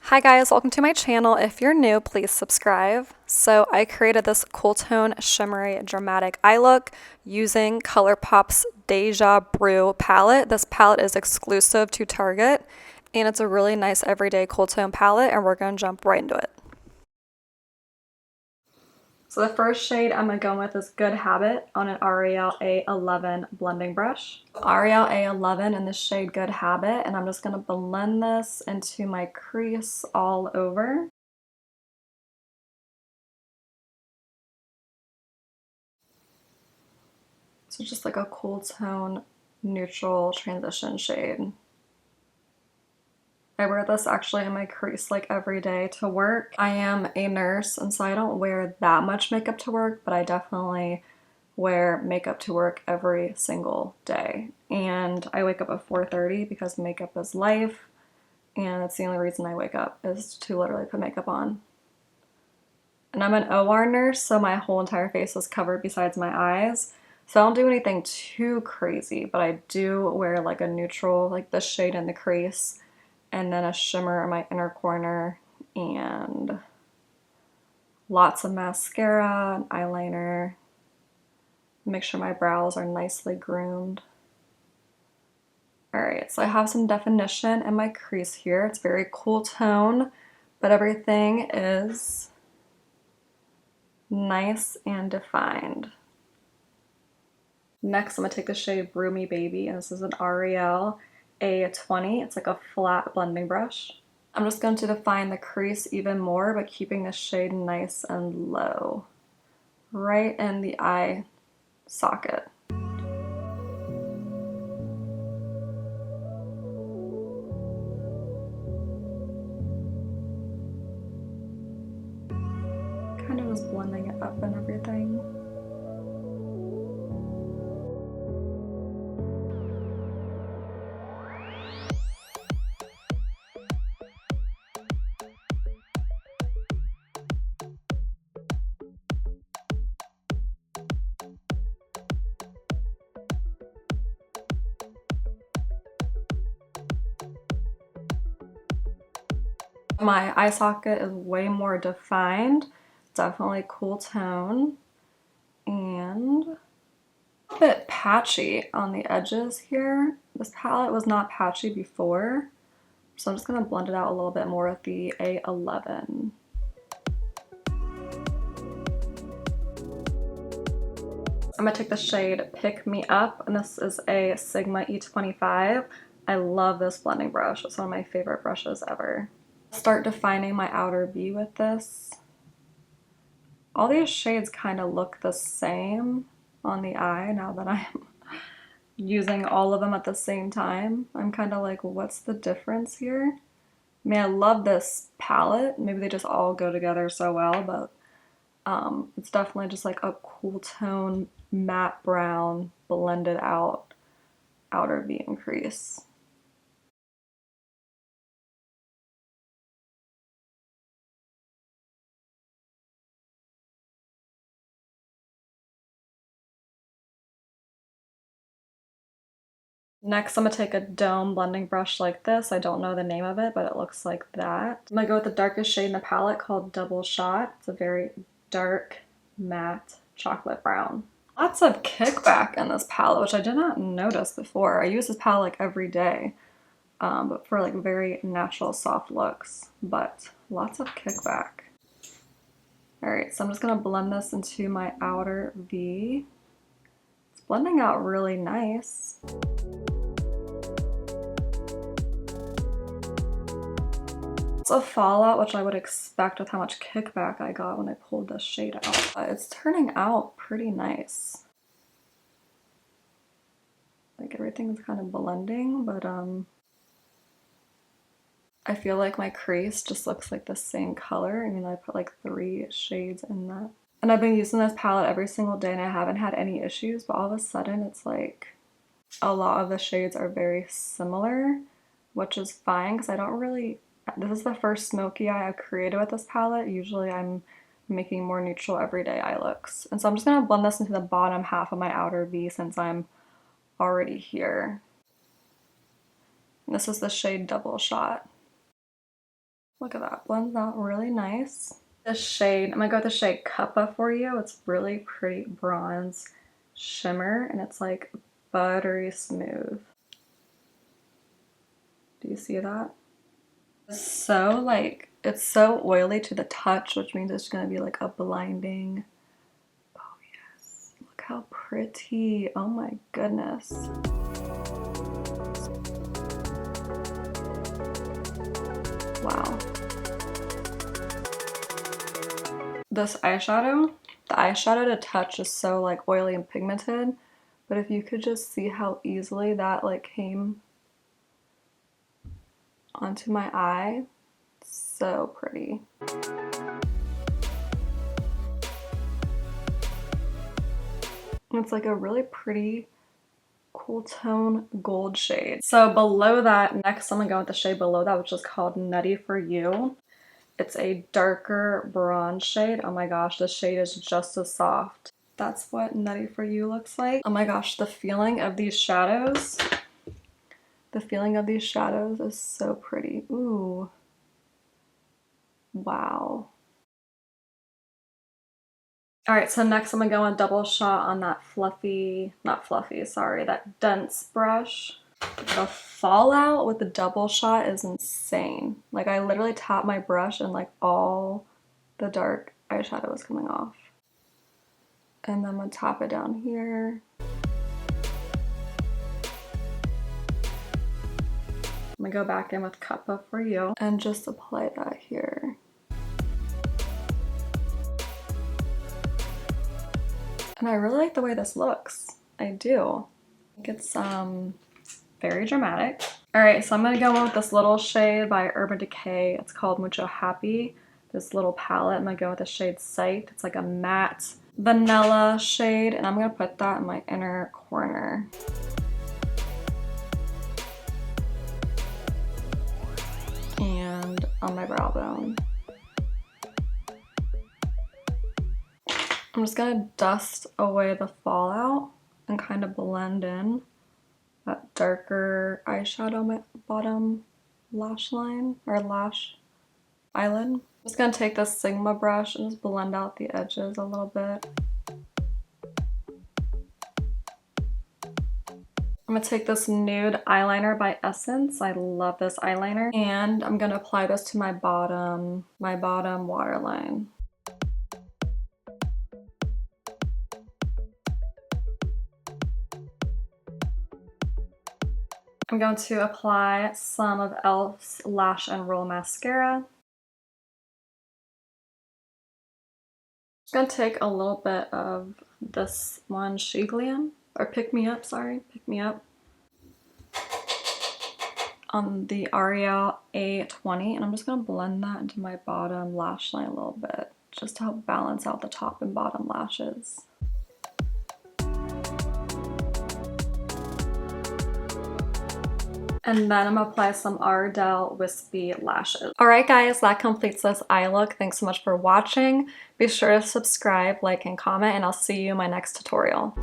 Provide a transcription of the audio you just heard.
Hi guys, welcome to my channel. If you're new, please subscribe. So I created this cool tone, shimmery, dramatic eye look using Colourpop's Deja Brew palette. This palette is exclusive to Target and it's a really nice everyday cool tone palette, and we're going to jump right into it. So the first shade I'm going to go with is Good Habit on an Ariel A11 blending brush. Ariel A11 in the shade Good Habit, and I'm just going to blend this into my crease all over. So just like a cool tone, neutral transition shade. I wear this actually in my crease like every day to work. I am a nurse, and so I don't wear that much makeup to work, but I definitely wear makeup to work every single day. And I wake up at 4:30 because makeup is life, and that's the only reason I wake up, is to literally put makeup on. And I'm an OR nurse, so my whole entire face is covered besides my eyes. So I don't do anything too crazy, but I do wear like a neutral, like this shade in the crease, and then a shimmer in my inner corner, and lots of mascara and eyeliner. Make sure my brows are nicely groomed. Alright, so I have some definition in my crease here. It's very cool tone, but everything is nice and defined. Next, I'm going to take the shade Brew Me Baby, and this is an Ariel A20. It's like a flat blending brush. I'm just going to define the crease even more, but keeping the shade nice and low, right in the eye socket. Kind of just blending it up and everything. My eye socket is way more defined, definitely cool tone, and a bit patchy on the edges here. This palette was not patchy before, so I'm just going to blend it out a little bit more with the A11. I'm going to take the shade Pick Me Up, and this is a Sigma E25. I love this blending brush. It's one of my favorite brushes ever. Start defining my outer V with this. All these shades kind of look the same on the eye now that I'm using all of them at the same time. I'm kind of like, what's the difference here? I mean, I love this palette. Maybe they just all go together so well, but it's definitely just like a cool tone, matte brown, blended out outer V and crease. Next, I'm going to take a dome blending brush like this. I don't know the name of it, but it looks like that. I'm going to go with the darkest shade in the palette called Double Shot. It's a very dark, matte chocolate brown. Lots of kickback in this palette, which I did not notice before. I use this palette like every day, but for like very natural, soft looks, but lots of kickback. Alright, so I'm just going to blend this into my outer V. It's blending out really nice. It's a fallout, which I would expect with how much kickback I got when I pulled this shade out. It's turning out pretty nice. Like everything's kind of blending, but I feel like my crease just looks like the same color. I mean, I put like 3 shades in that. And I've been using this palette every single day and I haven't had any issues, but all of a sudden it's like a lot of the shades are very similar, which is fine because I don't really, this is the first smoky eye I've created with this palette. Usually I'm making more neutral everyday eye looks. And so I'm just going to blend this into the bottom half of my outer V since I'm already here. And this is the shade Double Shot. Look at that, blends out really nice. The shade, I'm gonna go with the shade Cuppa for you. It's really pretty bronze shimmer and it's like buttery smooth. Do you see that? So like, it's so oily to the touch, which means it's gonna be like a blinding. Oh yes, look how pretty. Oh my goodness. Wow. This eyeshadow, the eyeshadow to touch is so like oily and pigmented, but if you could just see how easily that like came onto my eye, so pretty. It's like a really pretty cool tone gold shade. So below that, next I'm gonna go with the shade below that, which is called Nutty For You. It's a darker bronze shade. Oh my gosh, this shade is just as soft. That's what Nutty For You looks like. Oh my gosh, the feeling of these shadows. The feeling of these shadows is so pretty. Ooh. Wow. All right, so next I'm gonna go in double shot on that fluffy, not fluffy, sorry, that dense brush. The fallout with the double shot is insane. Like I literally tapped my brush and like all the dark eyeshadow was coming off. And then I'm gonna tap it down here. I'm gonna go back in with Kappa For You and just apply that here. And I really like the way this looks. I do. I think it's very dramatic. All right, so I'm gonna go in with this little shade by Urban Decay. It's called Mucho Happy. This little palette, I'm gonna go with the shade Sight. It's like a matte vanilla shade, and I'm gonna put that in my inner corner. And on my brow bone. I'm just gonna dust away the fallout and kind of blend in that darker eyeshadow my bottom lash line or lash eyelid. I'm just gonna take this Sigma brush and just blend out the edges a little bit. I'm gonna take this nude eyeliner by Essence. I love this eyeliner. And I'm gonna apply this to my bottom waterline. I'm going to apply some of e.l.f.'s Lash and Roll Mascara. I'm going to take a little bit of this one, Shiglian, or Pick Me Up, sorry, Pick Me Up, on the Ariel A20, and I'm just going to blend that into my bottom lash line a little bit, just to help balance out the top and bottom lashes. And then I'm gonna apply some Ardell Wispy lashes. Alright guys, that completes this eye look. Thanks so much for watching. Be sure to subscribe, like, and comment, and I'll see you in my next tutorial.